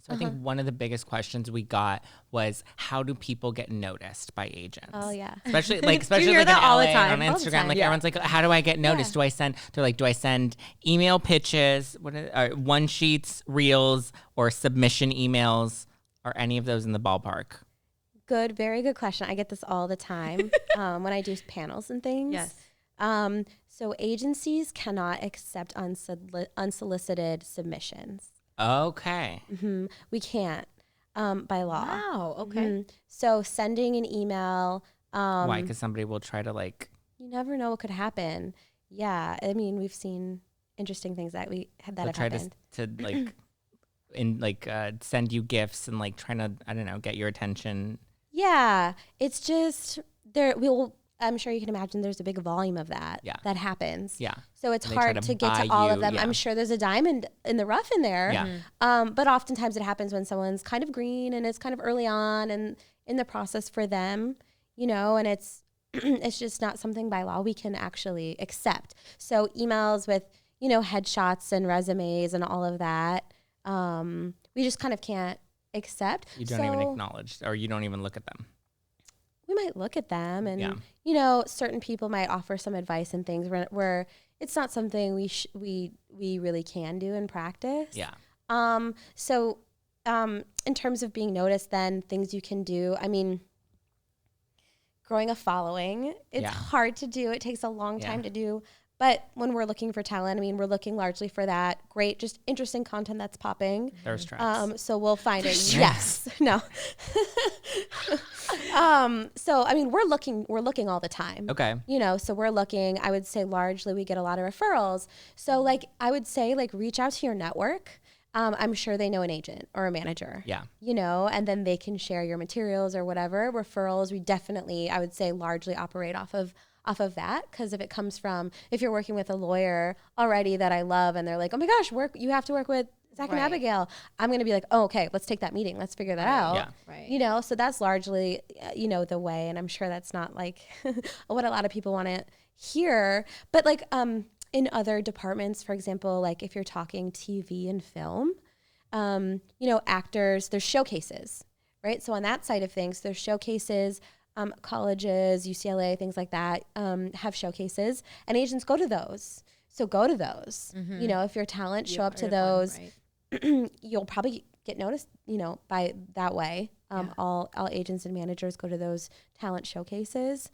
So I think one of the biggest questions we got was, how do people get noticed by agents? Oh yeah. Especially hear like in that all the LA time. and on All the Instagram. time. Like Yeah. everyone's like, how do I get noticed? Yeah. Do I send email pitches, one sheets, reels, or submission emails? Are any of those in the ballpark? Good, very good question. I get this all the time when I do panels and things. Yes. So agencies cannot accept unsolicited submissions. Okay. We can't by law. Wow. Okay. So sending an email. Why? Because somebody will try to like. You never know what could happen. Yeah, I mean, we've seen interesting things that have happened. To like send you gifts and like trying to, I don't know, get your attention. Yeah, it's just I'm sure you can imagine there's a big volume of that that happens. Yeah. So it's And they try hard to get buy to all of you, them. yeah. I'm sure there's a diamond in the rough in there. Yeah. But oftentimes it happens when someone's kind of green and it's kind of early on and in the process for them, and it's it's just not something by law we can actually accept. So emails with, headshots and resumes and all of that, we just kind of can't accept. You don't even acknowledge, or you don't even look at them. We might look at them and, certain people might offer some advice and things where it's not something we really can do in practice. Yeah. So in terms of being noticed, then things you can do, I mean, growing a following, it's hard to do. It takes a long time to do. But when we're looking for talent, I mean, we're looking largely for that great, just interesting content that's popping. Thirst traps. So we'll find it. Yes. No. So, I mean, we're looking all the time. Okay. So we're looking, I would say largely we get a lot of referrals. So like, I would say like reach out to your network. I'm sure they know an agent or a manager. Yeah. And then they can share your materials or whatever. Referrals, we definitely, I would say, largely operate off of that, because if you're working with a lawyer already that I love and they're like, oh my gosh, you have to work with Zach and Abigail, I'm going to be like, oh, okay, let's take that meeting. Let's figure that out. Yeah. Right. So that's largely, the way, and I'm sure that's not like what a lot of people want to hear, but like, in other departments, for example, like if you're talking TV and film, actors, there's showcases, right? So on that side of things, there's showcases. Colleges, UCLA, things like that, have showcases, and agents go to those. So go to those. If your talent, show up to those. You'll probably get noticed, by that way. All agents and managers go to those talent showcases.